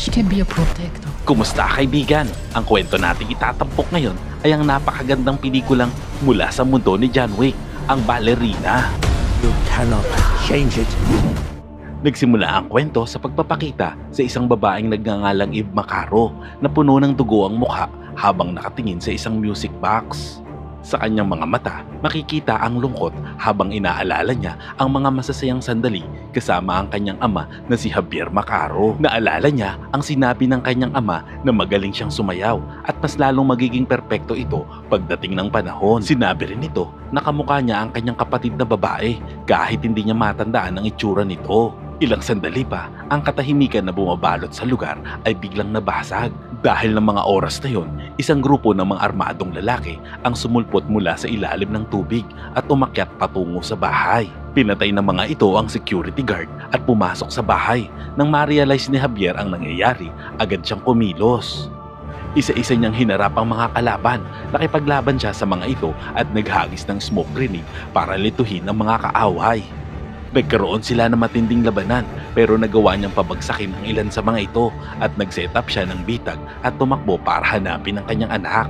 She can be a protector. Kumusta kaibigan? Ang kwento nating itatampok ngayon ay ang napakagandang pelikulang Mula sa Mundo ni John Wick, ang Ballerina. You cannot change it. Nagsimula ang kwento sa pagpapakita sa isang babaeng nagngangalang Eve Macaro na puno ng dugo ang mukha habang nakatingin sa isang music box. Sa kanyang mga mata, makikita ang lungkot habang inaalala niya ang mga masasayang sandali kasama ang kanyang ama na si Javier Macaro. Naalala niya ang sinabi ng kanyang ama na magaling siyang sumayaw at mas lalong magiging perpekto ito pagdating ng panahon. Sinabi rin nito na kamukha niya ang kanyang kapatid na babae kahit hindi niya matandaan ang itsura nito. Ilang sandali pa, ang katahimikan na bumabalot sa lugar ay biglang nabasag. Dahil ng mga oras na yon, isang grupo ng mga armadong lalaki ang sumulpot mula sa ilalim ng tubig at umakyat patungo sa bahay. Pinatay ng mga ito ang security guard at pumasok sa bahay. Nang ma-realize ni Javier ang nangyayari, agad siyang kumilos. Isa-isa niyang hinarap ang mga kalaban. Nakipaglaban siya sa mga ito at naghagis ng smoke grenade para lituhin ang mga kaaway. Nagkaroon sila ng matinding labanan pero nagawa niyang pabagsakin ang ilan sa mga ito at nag-set up siya ng bitag at tumakbo para hanapin ang kanyang anak.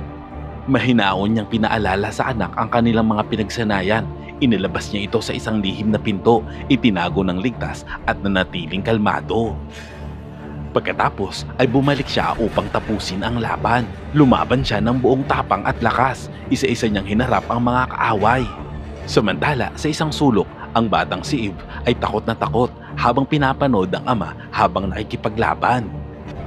Mahinaon niyang pinaalala sa anak ang kanilang mga pinagsanayan. Inilabas niya ito sa isang lihim na pinto, itinago ng ligtas at nanatiling kalmado. Pagkatapos ay bumalik siya upang tapusin ang laban. Lumaban siya ng buong tapang at lakas, isa-isa niyang hinarap ang mga kaaway. Samantala sa isang sulok, ang batang si Eve ay takot na takot habang pinapanood ang ama habang nakikipaglaban.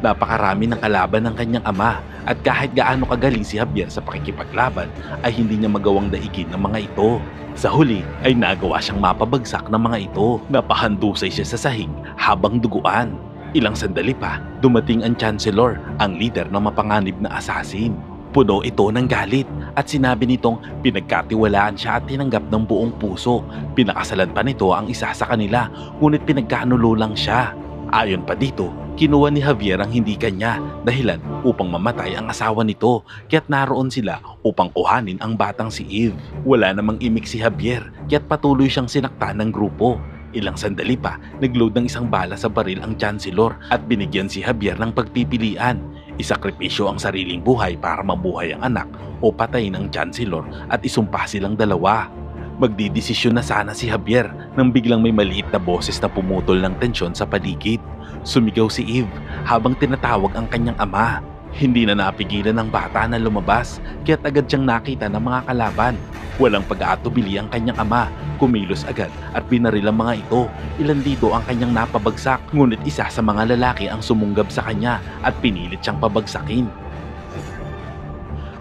Napakarami ng kalaban ng kanyang ama at kahit gaano kagaling si Javier sa pakikipaglaban ay hindi niya magawang daigin ng mga ito. Sa huli ay nagawa siyang mapabagsak ng mga ito. Napahandusay siya sa sahig habang duguan. Ilang sandali pa, dumating ang Chancellor, ang leader ng mapanganib na assassin. Puno ito ng galit at sinabi nitong pinagkatiwalaan siya at tinanggap ng buong puso. Pinakasalan pa nito ang isa sa kanila, ngunit pinagkanulo lang siya. Ayon pa dito, kinuha ni Javier ang hindi kanya dahilan upang mamatay ang asawa nito, kaya't naroon sila upang kuhanin ang batang si Eve. Wala namang imik si Javier, kaya't patuloy siyang sinaktan ng grupo. Ilang sandali pa, nagload ng isang bala sa baril ang Chancellor at binigyan si Javier ng pagpipilian. Isakripisyo ang sariling buhay para mabuhay ang anak o patayin ang Chancellor at isumpa silang dalawa. Magdidesisyon na sana si Javier nang biglang may maliit na boses na pumutol ng tensyon sa paligid. Sumigaw si Eve habang tinatawag ang kanyang ama. Hindi na napigilan ng bata na lumabas kaya't agad siyang nakita ng mga kalaban. Walang pag-aatubili ang kanyang ama, kumilos agad at binaril ang mga ito. Ilan dito ang kanyang napabagsak, ngunit isa sa mga lalaki ang sumunggab sa kanya at pinilit siyang pabagsakin.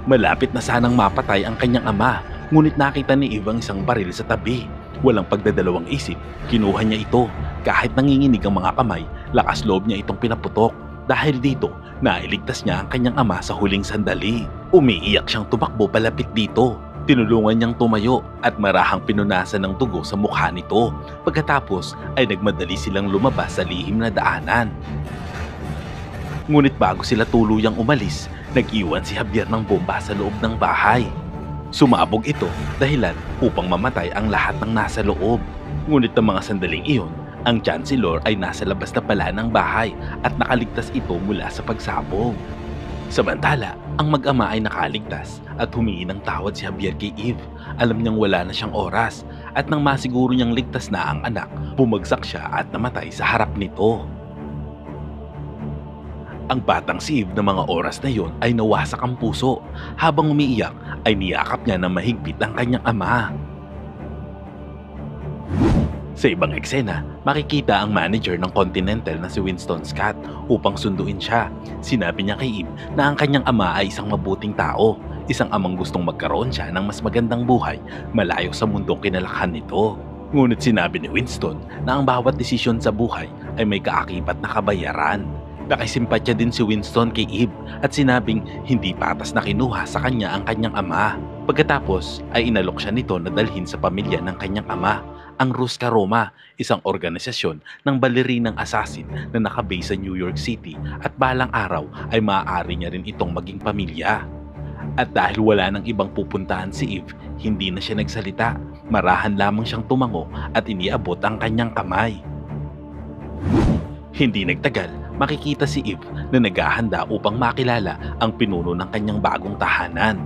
Malapit na sanang mapatay ang kanyang ama, ngunit nakita ni Eve ang isang baril sa tabi. Walang pagdadalawang isip, kinuha niya ito. Kahit nanginginig ang mga kamay, lakas loob niya itong pinaputok. Dahil dito, nailigtas niya ang kanyang ama sa huling sandali. Umiiyak siyang tumakbo palapit dito. Tinulungan niyang tumayo at marahang pinunasan ng dugo sa mukha nito. Pagkatapos ay nagmadali silang lumabas sa lihim na daanan. Ngunit bago sila tuluyang umalis, nag-iwan si Javier ng bomba sa loob ng bahay. Sumabog ito dahilan upang mamatay ang lahat ng nasa loob. Ngunit ng mga sandaling iyon, ang Chancellor ay nasa labas na pala ng bahay at nakaligtas ito mula sa pagsabog. Samantala, ang mag-ama ay nakaligtas at humingi ng tawad si Javier kay Eve. Alam niyang wala na siyang oras at nang masiguro niyang ligtas na ang anak, bumagsak siya at namatay sa harap nito. Ang batang si Eve na mga oras na yon ay nawasak ang puso. Habang umiiyak ay niyakap niya na mahigpit ang kanyang ama. Sa ibang eksena, makikita ang manager ng Continental na si Winston Scott upang sunduin siya. Sinabi niya kay Eve na ang kanyang ama ay isang mabuting tao, isang amang gustong magkaroon siya ng mas magandang buhay malayo sa mundong kinalakhan nito. Ngunit sinabi ni Winston na ang bawat desisyon sa buhay ay may kaakibat na kabayaran. Nakisimpatya din si Winston kay Eve at sinabing hindi patas na kinuha sa kanya ang kanyang ama. Pagkatapos ay inalok siya nito na dalhin sa pamilya ng kanyang ama, ang Ruska Roma, isang organisasyon ng balerinang assassin na nakabase sa New York City at balang araw ay maaari niya rin itong maging pamilya. At dahil wala nang ibang pupuntahan si Eve, hindi na siya nagsalita. Marahan lamang siyang tumango at iniabot ang kanyang kamay. Hindi nagtagal makikita si Eve na naghahanda upang makilala ang pinuno ng kanyang bagong tahanan.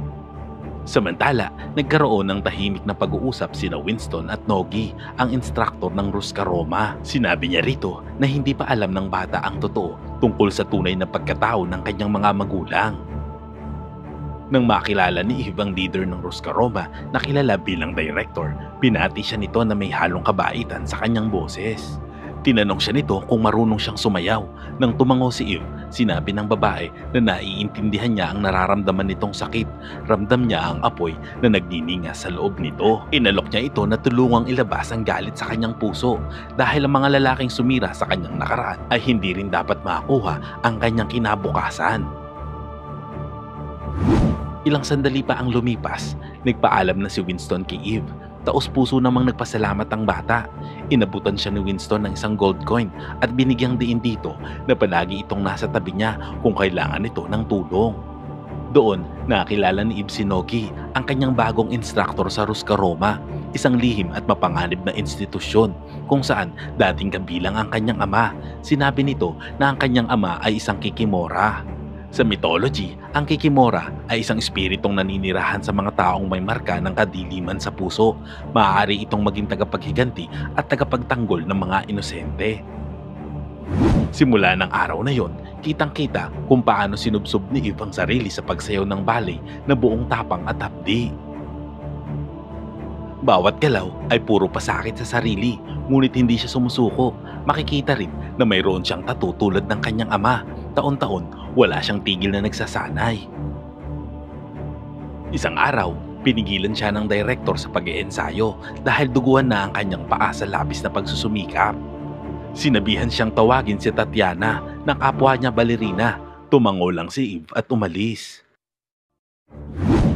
Samantala, nagkaroon ng tahimik na pag-uusap sina Winston at Nogi, ang instruktor ng Roscaroma. Sinabi niya rito na hindi pa alam ng bata ang totoo tungkol sa tunay na pagkatao ng kanyang mga magulang. Nang makilala ni Eve ang leader ng Roscaroma na kilala bilang director, binati siya nito na may halong kabaitan sa kanyang boses. Tinanong siya nito kung marunong siyang sumayaw. Nang tumango si Eve, sinabi ng babae na naiintindihan niya ang nararamdaman nitong sakit. Ramdam niya ang apoy na nagnininga sa loob nito. Inalok niya ito na tulungang ilabas ang galit sa kanyang puso dahil ang mga lalaking sumira sa kanyang nakaraan ay hindi rin dapat makakuha ang kanyang kinabukasan. Ilang sandali pa ang lumipas, nagpaalam na si Winston kay Eve. Taos-puso namang nagpasalamat ang bata. Inabutan siya ni Winston ng isang gold coin at binigyang diin dito na palagi itong nasa tabi niya kung kailangan nito ng tulong. Doon, nakilala ni Eve si Nogi, ang kanyang bagong instruktor sa Roscaroma, isang lihim at mapanganib na institusyon kung saan dating kabilang ang kanyang ama. Sinabi nito na ang kanyang ama ay isang kikimora. Sa mythology, ang kikimora ay isang espiritong naninirahan sa mga taong may marka ng kadiliman sa puso. Maaari itong maging tagapaghiganti at tagapagtanggol ng mga inosente. Simula ng araw na yon, kitang-kita kung paano sinubsob ni Eve ang sarili sa pagsayaw ng ballet na buong tapang at hapdi. Bawat galaw ay puro pasakit sa sarili, ngunit hindi siya sumusuko. Makikita rin na mayroon siyang tattoo tulad ng kanyang ama. Taon-taon, wala siyang tigil na nagsasanay. Isang araw, pinigilan siya ng director sa pag-iensayo dahil duguan na ang kanyang paa sa labis na pagsusumikap. Sinabihan siyang tawagin si Tatiana ng kapwa niya balerina. Tumango lang si Eve at umalis.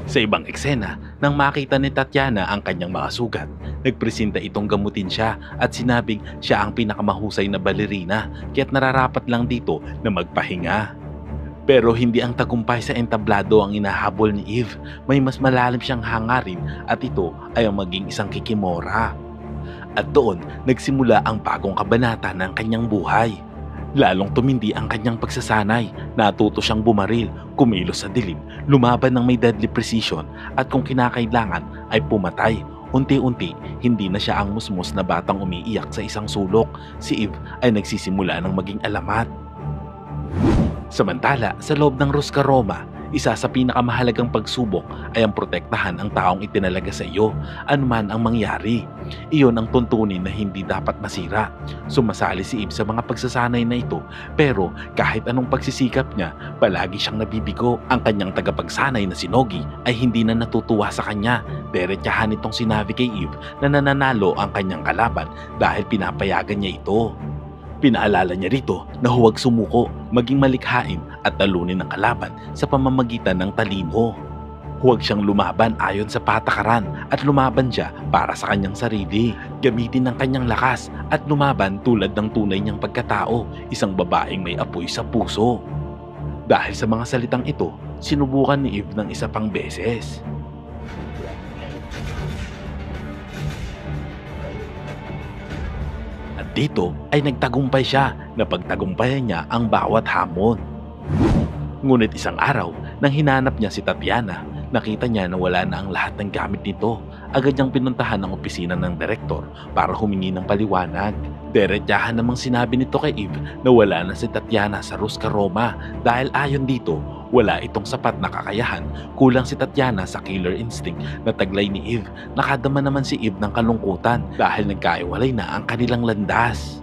Sa ibang eksena, nang makita ni Tatiana ang kanyang mga sugat, nagpresenta itong gamutin siya at sinabing siya ang pinakamahusay na balerina kaya't nararapat lang dito na magpahinga. Pero hindi ang tagumpay sa entablado ang inahabol ni Eve. May mas malalim siyang hangarin at ito ay ang maging isang kikimora. At doon, nagsimula ang bagong kabanata ng kanyang buhay. Lalong tumindi ang kanyang pagsasanay. Natuto siyang bumaril, kumilos sa dilim, lumaban ng may deadly precision at kung kinakailangan ay pumatay. Unti-unti, hindi na siya ang musmos na batang umiiyak sa isang sulok. Si Eve ay nagsisimula ng maging alamat. Samantala, sa loob ng Roscaroma, isa sa pinakamahalagang pagsubok ay ang protektahan ang taong itinalaga sa iyo, anuman ang mangyari. Iyon ang tuntunin na hindi dapat masira. Sumasali si Eve sa mga pagsasanay na ito, pero kahit anong pagsisikap niya, palagi siyang nabibigo. Ang kanyang tagapagsanay na si Nogi ay hindi na natutuwa sa kanya. Diretsahan itong sinabi kay Eve na nananalo ang kanyang kalaban dahil pinapayagan niya ito. Pinaalala niya rito na huwag sumuko, maging malikhain at talunin ang kalaban sa pamamagitan ng talino. Huwag siyang lumaban ayon sa patakaran at lumaban siya para sa kanyang sarili. Gamitin ang kanyang lakas at lumaban tulad ng tunay niyang pagkatao, isang babaeng may apoy sa puso. Dahil sa mga salitang ito, sinubukan ni Eve ng isa pang beses. Dito ay nagtagumpay siya na pagtagumpayan niya ang bawat hamon. Ngunit isang araw, nang hinanap niya si Tatiana, nakita niya na wala na ang lahat ng gamit nito. Agad niyang pinuntahan ang opisina ng direktor para humingi ng paliwanag. Diretsahan namang sinabi nito kay Eve na wala na si Tatiana sa Roscaroma dahil ayon dito, wala itong sapat na kakayahan. Kulang si Tatiana sa killer instinct na taglay ni Eve. Nakadama naman si Eve ng kalungkutan dahil nagkaiwalay na ang kanilang landas.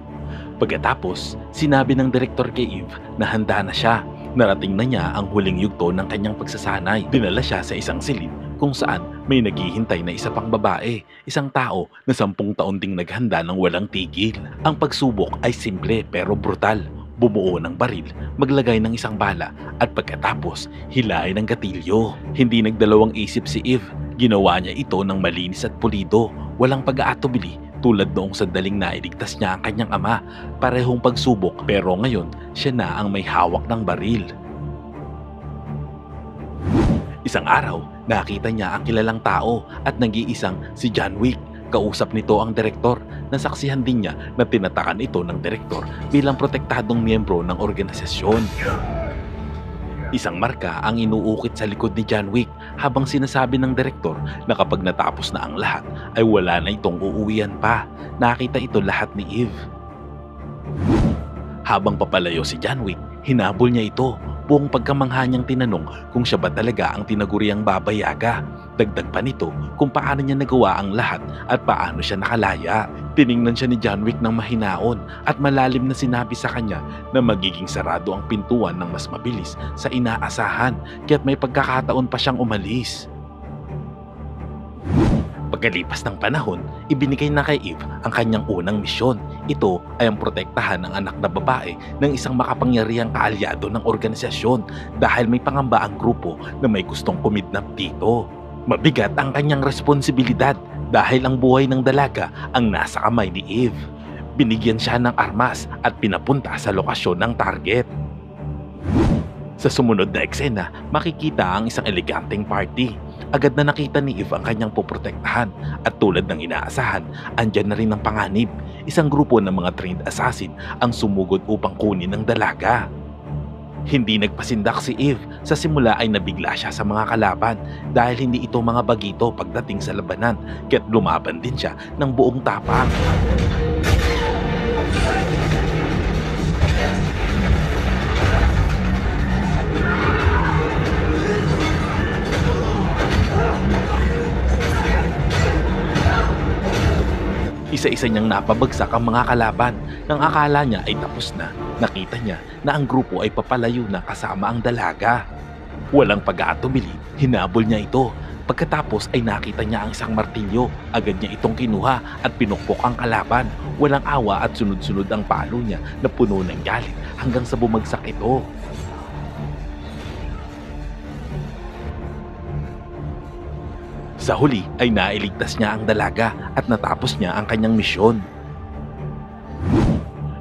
Pagkatapos, sinabi ng direktor kay Eve na handa na siya. Narating na niya ang huling yugto ng kanyang pagsasanay. Dinala siya sa isang silid kung saan may naghihintay na isa pang babae, isang tao na 10 taon ding naghanda ng walang tigil. Ang pagsubok ay simple pero brutal. Bumuo ng baril, maglagay ng isang bala at pagkatapos hilain ng gatilyo. Hindi nagdalawang isip si Eve, ginawa niya ito ng malinis at pulido, walang pag-aatubili tulad noong sandaling nailigtas niya ang kanyang ama. Parehong pagsubok pero ngayon siya na ang may hawak ng baril. Isang araw, nakita niya ang kilalang tao at nag-iisang si John Wick. Kausap nito ang direktor. nasaksihan din niya na tinatakan ito ng direktor bilang protektadong miyembro ng organisasyon. Isang marka ang inuukit sa likod ni John Wick habang sinasabi ng direktor na kapag natapos na ang lahat ay wala na itong uuwian pa. Nakita ito lahat ni Eve. Habang papalayo si John Wick, hinabol niya ito. Buong pagkamangha niyang tinanong kung siya ba talaga ang tinaguriang Baba Yaga. Dagdag pa nito kung paano niya nagawa ang lahat at paano siya nakalaya. Tiningnan siya ni John Wick ng mahinaon at malalim na sinabi sa kanya na magiging sarado ang pintuan ng mas mabilis sa inaasahan kaya't may pagkakataon pa siyang umalis. Pagkalipas ng panahon, ibinigay na kay Eve ang kanyang unang misyon. Ito ay ang protektahan ng anak na babae ng isang makapangyarihang kaalyado ng organisasyon dahil may pangamba ang grupo na may gustong kumidnap dito. Mabigat ang kanyang responsibilidad dahil ang buhay ng dalaga ang nasa kamay ni Eve. Binigyan siya ng armas at pinapunta sa lokasyon ng target. Sa sumunod na eksena, makikita ang isang eleganteng party. Agad na nakita ni Eve ang kanyang poprotektahan at tulad ng inaasahan, andyan na rin ang panganib. Isang grupo ng mga trained assassin ang sumugod upang kunin ang dalaga. Hindi nagpasindak si Eve. Sa simula ay nabigla siya sa mga kalaban dahil hindi ito mga bagito pagdating sa labanan kaya't lumaban din siya ng buong tapang. Isa-isa niyang napabagsak ang mga kalaban. Nang akala niya ay tapos na, nakita niya na ang grupo ay papalayo na kasama ang dalaga. Walang pag-aatubili, hinabol niya ito. Pagkatapos ay nakita niya ang isang martilyo. Agad niya itong kinuha at pinukpok ang kalaban. Walang awa at sunod-sunod ang palo niya na puno ng galit hanggang sa bumagsak ito. Sa huli ay nailigtas niya ang dalaga at natapos niya ang kanyang misyon.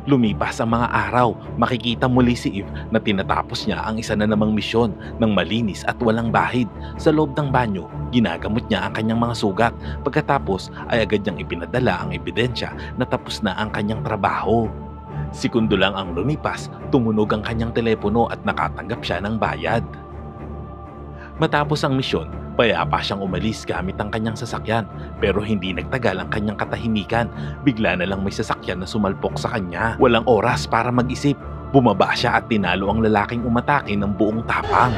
Lumipas ang mga araw, makikita muli si Eve na tinatapos niya ang isa na namang misyon ng malinis at walang bahid. Sa loob ng banyo, ginagamot niya ang kanyang mga sugat. Pagkatapos ay agad niyang ipinadala ang ebidensya na tapos na ang kanyang trabaho. Segundo lang ang lumipas, tumunog ang kanyang telepono at nakatanggap siya ng bayad. Matapos ang misyon, payapa siyang umalis gamit ang kanyang sasakyan pero hindi nagtagal ang kanyang katahimikan. Bigla na lang may sasakyan na sumalpok sa kanya. Walang oras para mag-isip. Bumaba siya at tinalo ang lalaking umatake ng buong tapang.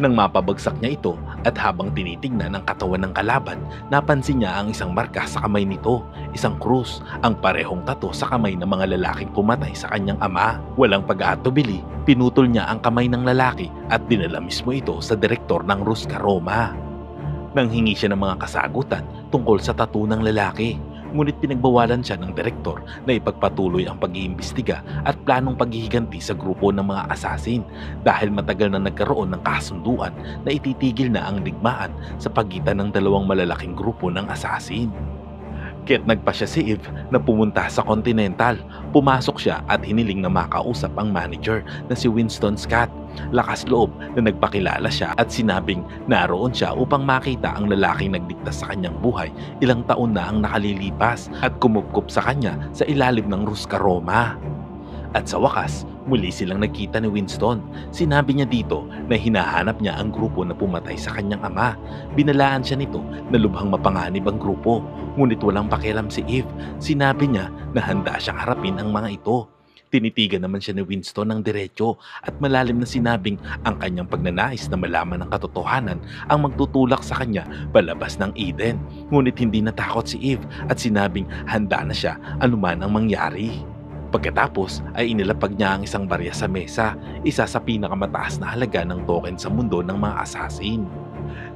Nang mapabagsak niya ito at habang tinitingnan ang katawan ng kalaban, napansin niya ang isang marka sa kamay nito, isang krus, ang parehong tato sa kamay ng mga lalaking pumatay sa kanyang ama. Walang pag-aatubili, pinutol niya ang kamay ng lalaki at dinala mismo ito sa direktor ng Ruska Roma. Nang hingi siya ng mga kasagutan tungkol sa tattoo ng lalaki, ngunit pinagbawalan siya ng direktor na ipagpatuloy ang pag-iimbestiga at planong paghihiganti sa grupo ng mga asasin dahil matagal na nagkaroon ng kasunduan na ititigil na ang digmaan sa pagitan ng dalawang malalaking grupo ng asasin. Kaya't nagpa siya si Eve na pumunta sa Continental. Pumasok siya at hiniling na makausap ang manager na si Winston Scott. Lakas loob na nagpakilala siya at sinabing naroon siya upang makita ang lalaking nagligtas sa kanyang buhay ilang taon na ang nakalilipas at kumupkup sa kanya sa ilalim ng Ruska Roma. At sa wakas, muli silang nagkita ni Winston. Sinabi niya dito na hinahanap niya ang grupo na pumatay sa kanyang ama. Binalaan siya nito na lubhang mapanganib ang grupo. Ngunit walang pakialam si Eve. Sinabi niya na handa siyang harapin ang mga ito. Tinitigan naman siya ni Winston ng diretso at malalim na sinabing ang kanyang pagnanais na malaman ng katotohanan ang magtutulak sa kanya palabas ng Eden. Ngunit hindi natakot si Eve at sinabing handa na siya anuman ang mangyari. Pagkatapos ay inilapag niya ang isang barya sa mesa, isa sa pinakamataas na halaga ng token sa mundo ng mga assassin.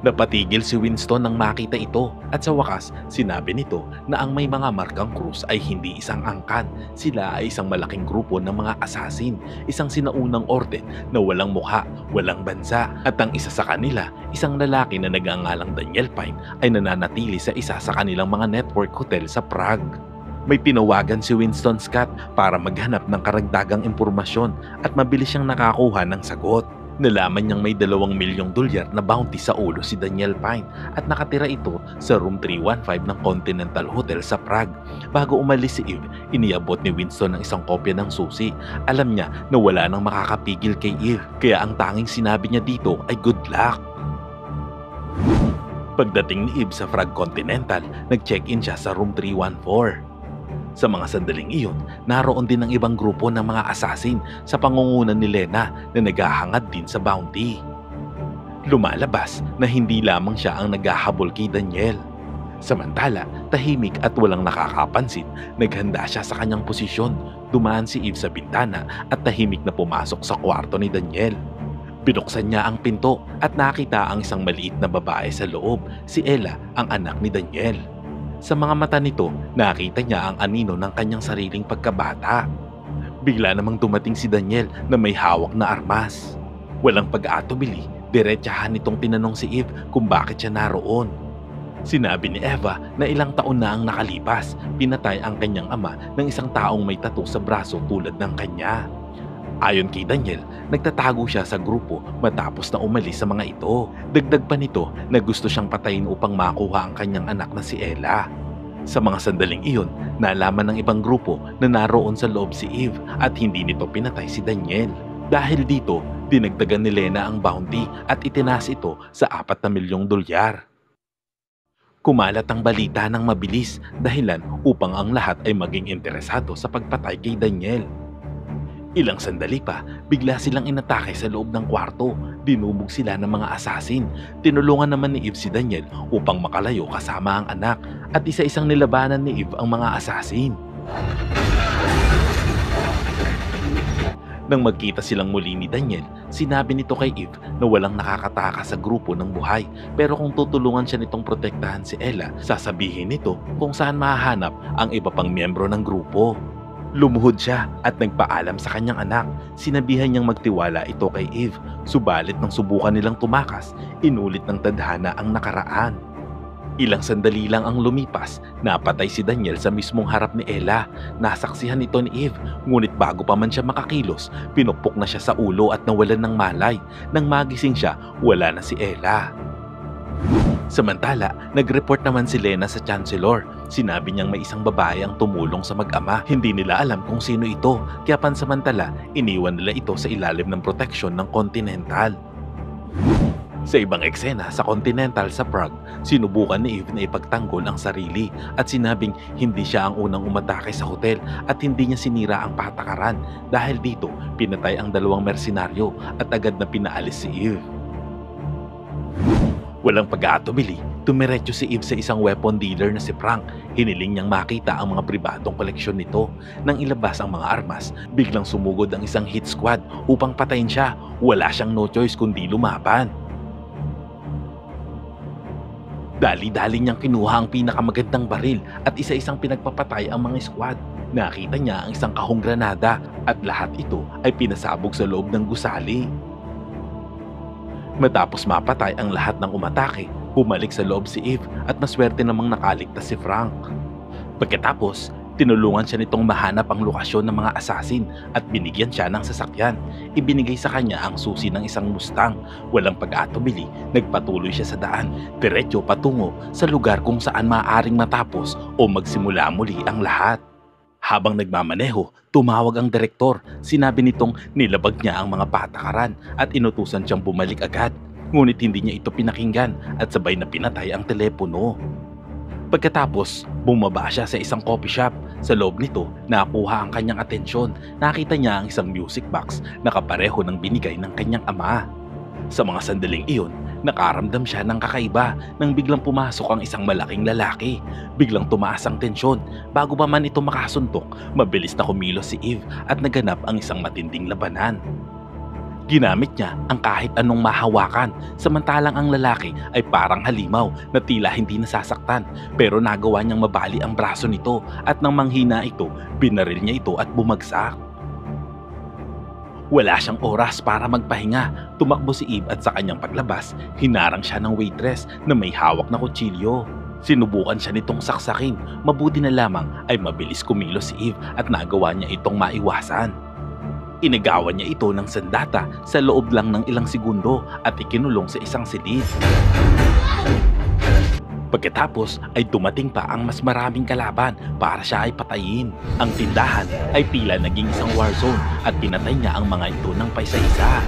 Napatigil si Winston nang makita ito at sa wakas sinabi nito na ang may mga markang krus ay hindi isang angkan. Sila ay isang malaking grupo ng mga assassin, isang sinaunang orden na walang mukha, walang bansa at ang isa sa kanila, isang lalaki na nagangalang Daniel Pine ay nananatili sa isa sa kanilang mga network hotel sa Prague. May pinawagan si Winston Scott para maghanap ng karagdagang impormasyon at mabilis siyang nakakuha ng sagot. Nalaman niyang may $2 milyong na bounty sa ulo si Daniel Pine at nakatira ito sa room 315 ng Continental Hotel sa Prague. Bago umalis si Eve, iniabot ni Winston ang isang kopya ng susi. Alam niya na wala nang makakapigil kay Eve, kaya ang tanging sinabi niya dito ay good luck. Pagdating ni Eve sa Prague Continental, nag-check-in siya sa room 314. Sa mga sandaling iyon, naroon din ang ibang grupo ng mga assassin sa pangungunan ni Lena na naghahangad din sa bounty. Lumalabas na hindi lamang siya ang naghahabol kay Daniel. Samantala, tahimik at walang nakakapansin, naghanda siya sa kanyang posisyon. Dumaan si Eve sa bintana at tahimik na pumasok sa kwarto ni Daniel. Binuksan niya ang pinto at nakita ang isang maliit na babae sa loob, si Ella, ang anak ni Daniel. Sa mga mata nito, nakita niya ang anino ng kanyang sariling pagkabata. Bigla namang dumating si Daniel na may hawak na armas. Walang pag-aatubili, diretsahan nitong tinanong si Eve kung bakit siya naroon. Sinabi ni Eva na ilang taon na ang nakalipas, pinatay ang kanyang ama ng isang taong may tattoo sa braso tulad ng kanya. Ayon kay Daniel, nagtatago siya sa grupo matapos na umalis sa mga ito. Dagdag pa nito na gusto siyang patayin upang makuha ang kanyang anak na si Ella. Sa mga sandaling iyon, nalaman ng ibang grupo na naroon sa loob si Eve at hindi nito pinatay si Daniel. Dahil dito, dinagdagan ni Lena ang bounty at itinaas ito sa $4 milyong. Kumalat ang balita ng mabilis, dahilan upang ang lahat ay maging interesado sa pagpatay kay Daniel. Ilang sandali pa, bigla silang inatake sa loob ng kwarto. Dinubog sila ng mga assassin. Tinulungan naman ni Eve si Daniel upang makalayo kasama ang anak at isa-isang nilabanan ni Eve ang mga assassin. Nang magkita silang muli ni Daniel, sinabi nito kay Eve na walang nakakataka sa grupo ng buhay, pero kung tutulungan siya nitong protektahan si Ella, sasabihin nito kung saan mahahanap ang iba pang miyembro ng grupo. Lumuhod siya at nagpaalam sa kanyang anak. Sinabihan niyang magtiwala ito kay Eve. Subalit nang subukan nilang tumakas, inulit ng tadhana ang nakaraan. Ilang sandali lang ang lumipas, napatay si Daniel sa mismong harap ni Ella. Nasaksihan ito ni Eve, ngunit bago pa man siya makakilos, pinupok na siya sa ulo at nawalan ng malay. Nang magising siya, wala na si Ella. Samantala, nag-report naman si Lena sa Chancellor. Sinabi niyang may isang babae ang tumulong sa mag-ama. Hindi nila alam kung sino ito, kaya pansamantala, iniwan nila ito sa ilalim ng proteksyon ng Continental. Sa ibang eksena sa Continental sa Prague, sinubukan ni Eve na ipagtanggol ang sarili at sinabing hindi siya ang unang umatake sa hotel at hindi niya sinira ang patakaran. Dahil dito, pinatay ang 2 mersenaryo at agad na pinaalis si Eve. Walang pag-aatubili, tumiretso si Eve sa isang weapon dealer na si Frank. Hiniling niyang makita ang mga pribadong koleksyon nito. Nang ilabas ang mga armas, biglang sumugod ang isang hit squad upang patayin siya. Wala siyang no choice kundi lumaban. Dali-dali niyang kinuha ang pinakamagandang baril at isa-isang pinagpapatay ang mga squad. Nakita niya ang isang kahong granada at lahat ito ay pinasabog sa loob ng gusali. Matapos mapatay ang lahat ng umatake, bumalik sa loob si Eve at maswerte namang nakaligtas si Frank. Pagkatapos, tinulungan siya nitong mahanap ang lokasyon ng mga assassin at binigyan siya ng sasakyan. Ibinigay sa kanya ang susi ng isang Mustang. Walang pag-atubili, nagpatuloy siya sa daan, diretso patungo sa lugar kung saan maaaring matapos o magsimula muli ang lahat. Habang nagmamaneho, tumawag ang direktor. Sinabi nitong nilabag niya ang mga patakaran at inutusan siyang bumalik agad. Ngunit hindi niya ito pinakinggan at sabay na pinatay ang telepono. Pagkatapos, bumaba siya sa isang coffee shop. Sa loob nito, nakuha ang kanyang atensyon. Nakita niya ang isang music box na kapareho ng binigay ng kanyang ama. Sa mga sandaling iyon, nakaramdam siya ng kakaiba nang biglang pumasok ang isang malaking lalaki. Biglang tumaas ang tensyon. Bago pa man ito makasuntok, mabilis na kumilos si Eve at naganap ang isang matinding labanan. Ginamit niya ang kahit anong mahawakan, samantalang ang lalaki ay parang halimaw na tila hindi nasasaktan, pero nagawa niyang mabali ang braso nito at nang manghina ito, binaril niya ito at bumagsak. Wala siyang oras para magpahinga. Tumakbo si Eve at sa kanyang paglabas, hinarang siya ng waitress na may hawak na kutsilyo. Sinubukan siya nitong saksakin. Mabuti na lamang ay mabilis kumilos si Eve at nagawa niya itong maiwasan. Inagawan niya ito ng sandata sa loob lang ng ilang segundo at ikinulong sa isang silid. Pagkatapos ay dumating pa ang mas maraming kalaban para siya ay patayin. Ang tindahan ay tila naging isang war zone at pinatay niya ang mga ito ng paisa-isa.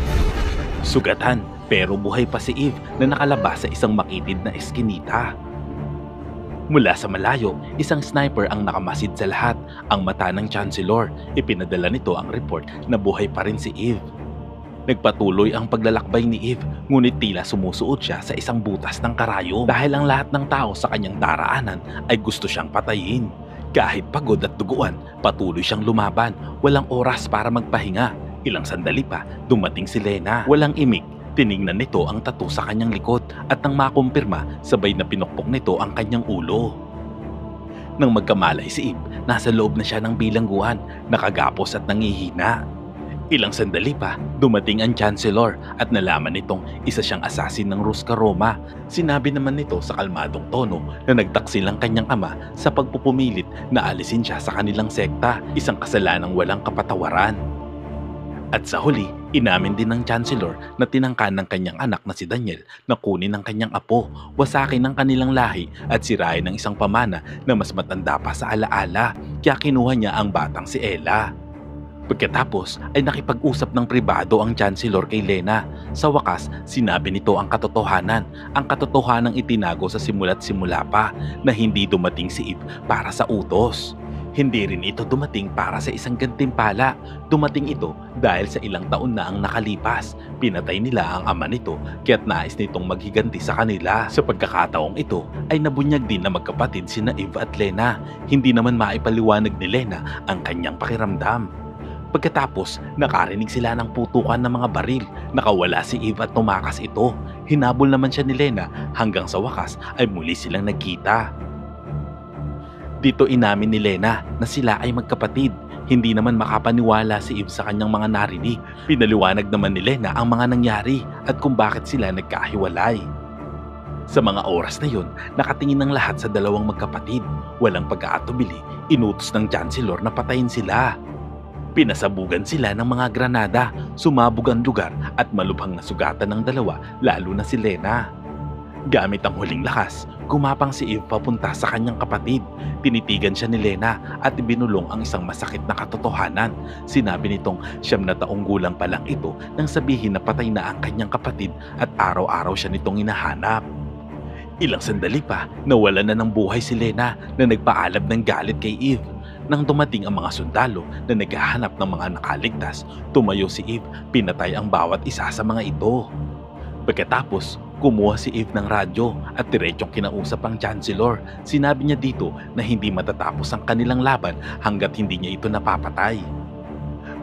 Sugatan pero buhay pa si Eve na nakalabas sa isang makitid na eskinita. Mula sa malayo, isang sniper ang nakamasid sa lahat, ang mata ng Chancellor. Ipinadala nito ang report na buhay pa rin si Eve. Nagpatuloy ang paglalakbay ni Eve, ngunit tila sumusuot siya sa isang butas ng karayom dahil ang lahat ng tao sa kanyang daraanan ay gusto siyang patayin. Kahit pagod at duguan, patuloy siyang lumaban, walang oras para magpahinga. Ilang sandali pa, dumating si Lena. Walang imik, tiningnan nito ang tattoo sa kanyang likod at nang makumpirma, sabay na pinukpok nito ang kanyang ulo. Nang magkamalay si Eve, nasa loob na siya ng bilangguan, nakagapos at nangihina. Ilang sandali pa, dumating ang Chancellor at nalaman nitong isa siyang assassin ng Ruska Roma. Sinabi naman nito sa kalmadong tono na nagtaksil ang kanyang ama sa pagpupumilit na alisin siya sa kanilang sekta, isang kasalanang walang kapatawaran. At sa huli, inamin din ng Chancellor na tinangkan ng kanyang anak na si Daniel na kunin ang kanyang apo, wasakin ang kanilang lahi at sirain ng isang pamana na mas matanda pa sa alaala, kaya kinuha niya ang batang si Ella. Pagkatapos ay nakipag-usap ng pribado ang Chancellor kay Lena. Sa wakas, sinabi nito ang katotohanang itinago sa simula't simula pa na hindi dumating si Eve para sa utos. Hindi rin ito dumating para sa isang gantimpala. Dumating ito dahil sa ilang taon na ang nakalipas. Pinatay nila ang ama nito kaya't nais nitong maghiganti sa kanila. Sa pagkakataong ito ay nabunyag din na magkapatid sina Eve at Lena. Hindi naman maipaliwanag ni Lena ang kanyang pakiramdam. Pagkatapos, nakarinig sila ng putukan ng mga baril. Nakawala si Eve at tumakas ito. Hinabol naman siya ni Lena hanggang sa wakas ay muli silang nagkita. Dito inamin ni Lena na sila ay magkapatid. Hindi naman makapaniwala si Eve sa kanyang mga narinig. Pinaliwanag naman ni Lena ang mga nangyari at kung bakit sila nagkahiwalay. Sa mga oras na yun, nakatingin ng lahat sa dalawang magkapatid. Walang pag-aatubili, inutos ng Chancellor na patayin sila. Pinasabugan sila ng mga granada, sumabog ang lugar at malubhang nasugatan ng dalawa, lalo na si Lena. Gamit ang huling lakas, gumapang si Eve papunta sa kanyang kapatid. Tinitigan siya ni Lena at ibinulong ang isang masakit na katotohanan. Sinabi nitong 9 na taong gulang pa lang ito nang sabihin na patay na ang kanyang kapatid at araw-araw siya nitong hinahanap. Ilang sandali pa, nawalan na ng buhay si Lena na nagpaalab ng galit kay Eve. Nang dumating ang mga sundalo na naghahanap ng mga nakaligtas, tumayo si Eve, pinatay ang bawat isa sa mga ito. Pagkatapos, kumuha si Eve ng radyo at diretsong kinausap ang Chancellor. Sinabi niya dito na hindi matatapos ang kanilang laban hanggat hindi niya ito napapatay.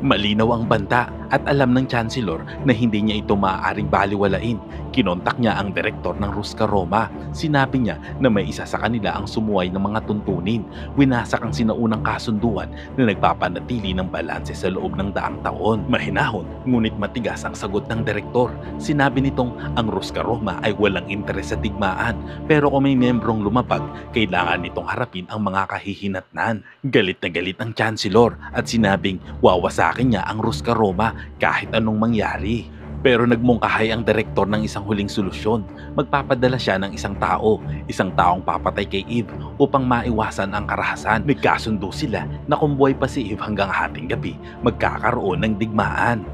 Malinaw ang banta at alam ng Chancellor na hindi niya ito maaaring baliwalain. Kinontak niya ang direktor ng Ruska Roma. Sinabi niya na may isa sa kanila ang sumuway ng mga tuntunin. Winasak ang sinaunang kasunduan na nagpapanatili ng balanse sa loob ng daang taon. Mahinahon, ngunit matigas ang sagot ng direktor. Sinabi nitong ang Ruska Roma ay walang interes sa digmaan, pero kung may membrong lumabag, kailangan nitong harapin ang mga kahihinatnan. Galit na galit ang Chancellor at sinabing wawasakin niya ang Ruska Roma kahit anong mangyari. Pero nagmungkahay ang direktor ng isang huling solusyon. Magpapadala siya ng isang taong papatay kay Eve upang maiwasan ang karahasan. Nagkasundo sila na kung buhay pa si Eve hanggang hating gabi, magkakaroon ng digmaan.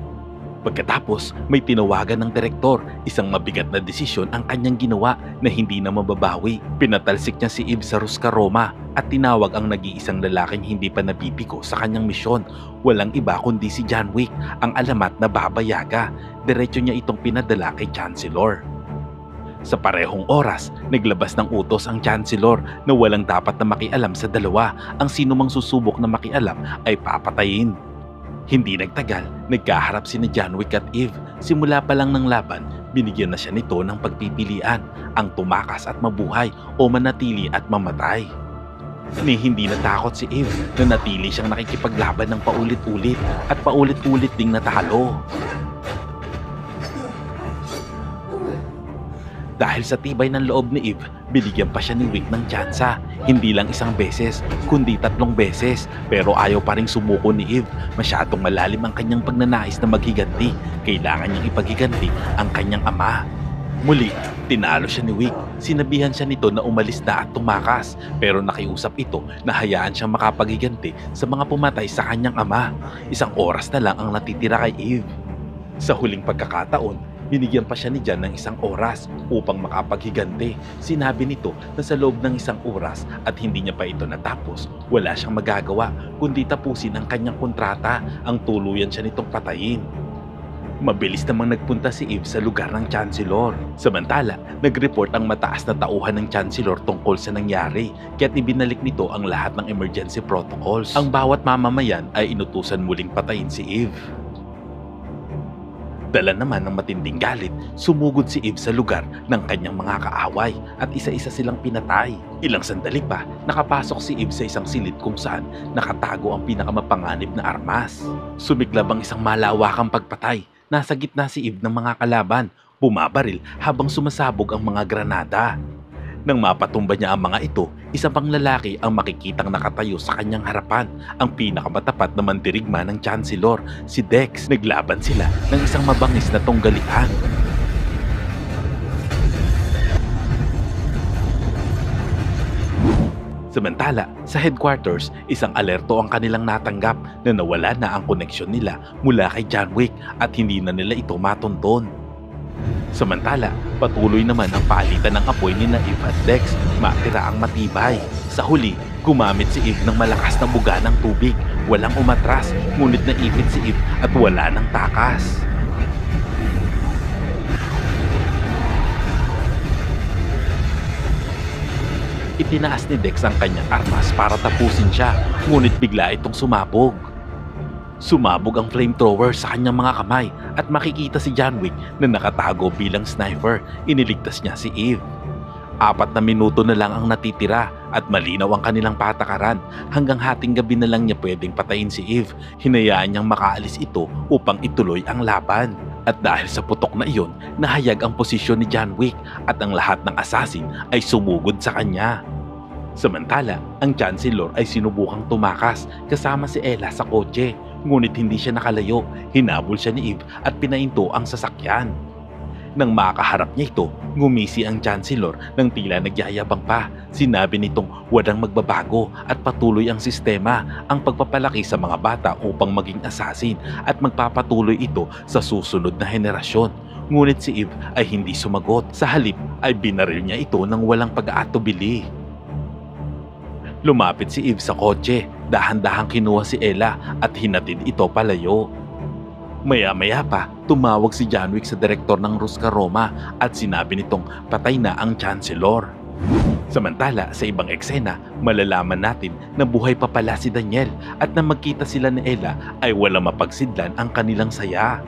Pagkatapos, may tinawagan ng direktor. Isang mabigat na desisyon ang kanyang ginawa na hindi na mababawi. Pinatalsik niya si Eve sa Ruska Roma at tinawag ang nag-iisang lalaking hindi pa nabibiko sa kanyang misyon. Walang iba kundi si John Wick, ang alamat na Baba Yaga. Diretso niya itong pinadala kay Chancellor. Sa parehong oras, naglabas ng utos ang Chancellor na walang dapat na makialam sa dalawa. Ang sinumang susubok na makialam ay papatayin. Hindi nagtagal, nagkaharap sina John Wick at Eve. Simula pa lang ng laban, binigyan na siya nito ng pagpipilian, ang tumakas at mabuhay o manatili at mamatay. Ni hindi natakot si Eve na natili siyang nakikipaglaban ng paulit-ulit at paulit-ulit ding natalo. Dahil sa tibay ng loob ni Eve, binigyan pa siya ni Wick ng tsansa. Hindi lang isang beses, kundi 3 beses. Pero ayaw pa ring sumuko ni Eve. Masyadong malalim ang kanyang pagnanais na maghiganti. Kailangan niyang ipaghiganti ang kanyang ama. Muli, tinalo siya ni Wick. Sinabihan siya nito na umalis na at tumakas. Pero nakiusap ito na hayaan siyang makapaghiganti sa mga pumatay sa kanyang ama. 1 oras na lang ang natitira kay Eve. Sa huling pagkakataon, binigyan pa siya ni Jan ng 1 oras upang makapaghiganti. Sinabi nito na sa loob ng 1 oras at hindi niya pa ito natapos, wala siyang magagawa kundi tapusin ang kanyang kontrata. Ang tuluyan siya nitong patayin. Mabilis namang nagpunta si Eve sa lugar ng Chancellor. Samantala, nag-report ang mataas na tauhan ng Chancellor tungkol sa nangyari, kaya't ibinalik nito ang lahat ng emergency protocols. Ang bawat mamamayan ay inutusan muling patayin si Eve. Dala naman ng matinding galit, sumugod si Eve sa lugar ng kanyang mga kaaway at isa-isa silang pinatay. Ilang sandali pa, nakapasok si Eve sa isang silid kung saan nakatago ang pinakamapanganib na armas. Sumiklab ang isang malawakang pagpatay. Nasa gitna si Eve ng mga kalaban, bumabaril habang sumasabog ang mga granada. Nang mapatumba niya ang mga ito, isa pang lalaki ang makikitang nakatayo sa kanyang harapan, ang pinakamatapat na mandirigma ng Chancellor, si Dex. Naglaban sila ng isang mabangis na tunggalian. Samantala, sa headquarters, isang alerto ang kanilang natanggap na nawala na ang koneksyon nila mula kay John Wick at hindi na nila ito matunton. Samantala, patuloy naman ang palitan ng apoy ni Eve at Dex, matira ang matibay. Sa huli, gumamit si Eve ng malakas na buga ng tubig. Walang umatras, ngunit naipit si Eve at wala ng takas. Itinaas ni Dex ang kanyang armas para tapusin siya, ngunit bigla itong sumabog. Sumabog ang flamethrower sa kanyang mga kamay at makikita si John Wick na nakatago bilang sniper. Iniligtas niya si Eve. 4 na minuto na lang ang natitira at malinaw ang kanilang patakaran. Hanggang hating gabi na lang niya pwedeng patayin si Eve. Hinayaan niyang makaalis ito upang ituloy ang laban. At dahil sa putok na iyon, nahayag ang posisyon ni John Wick at ang lahat ng assassin ay sumugod sa kanya. Samantala, ang Chancellor ay sinubukang tumakas kasama si Ella sa kotse. Ngunit hindi siya nakalayo. Hinabol siya ni Eve at pinainto ang sasakyan. Nang makaharap niya ito, ngumisi ang Chancellor nang tila nagyayabang pa. Sinabi nitong walang magbabago at patuloy ang sistema, ang pagpapalaki sa mga bata upang maging assassin at magpapatuloy ito sa susunod na henerasyon. Ngunit si Eve ay hindi sumagot. Sa halip ay binaril niya ito ng walang pag-aatubili. Lumapit si Eve sa kotse, dahan-dahang kinuha si Ella at hinatid ito palayo. Maya-maya pa, tumawag si John Wick sa direktor ng Roscaroma at sinabi nitong patay na ang Chancellor. Samantala, sa ibang eksena, malalaman natin na buhay pa pala si Daniel at nang magkita sila ni Ella ay walang mapagsidlan ang kanilang saya.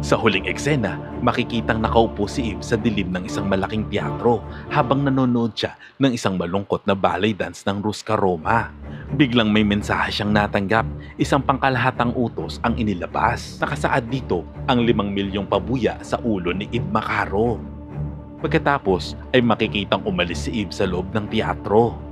Sa huling eksena, makikitang nakaupo si Eve sa dilim ng isang malaking teatro habang nanonood siya ng isang malungkot na ballet dance ng Roscaroma. Biglang may mensahe siyang natanggap, isang pangkalahatang utos ang inilabas. Nakasaad dito ang 5 milyong pabuya sa ulo ni Eve Macaro. Pagkatapos ay makikitang umalis si Eve sa loob ng teatro.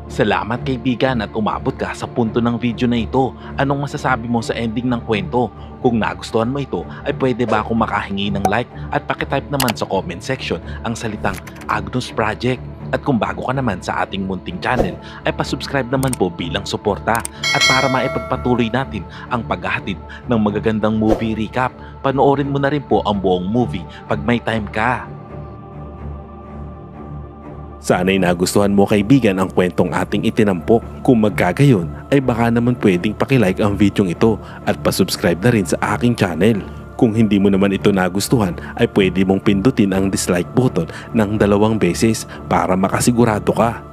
Salamat kaibigan at umabot ka sa punto ng video na ito. Anong masasabi mo sa ending ng kwento? Kung nagustuhan mo ito, ay pwede ba akong makahingi ng like at pakitype naman sa comment section ang salitang Agnus Project. At kung bago ka naman sa ating munting channel, ay pasubscribe naman po bilang suporta. At para maipagpatuloy natin ang paghahatid ng magagandang movie recap, panoorin mo na rin po ang buong movie pag may time ka. Sana'y nagustuhan mo kaibigan ang kwentong ating itinampok. Kung magkagayon ay baka naman pwedeng pakilike ang videong ito at pasubscribe na rin sa aking channel. Kung hindi mo naman ito nagustuhan ay pwede mong pindutin ang dislike button ng 2 beses para makasigurado ka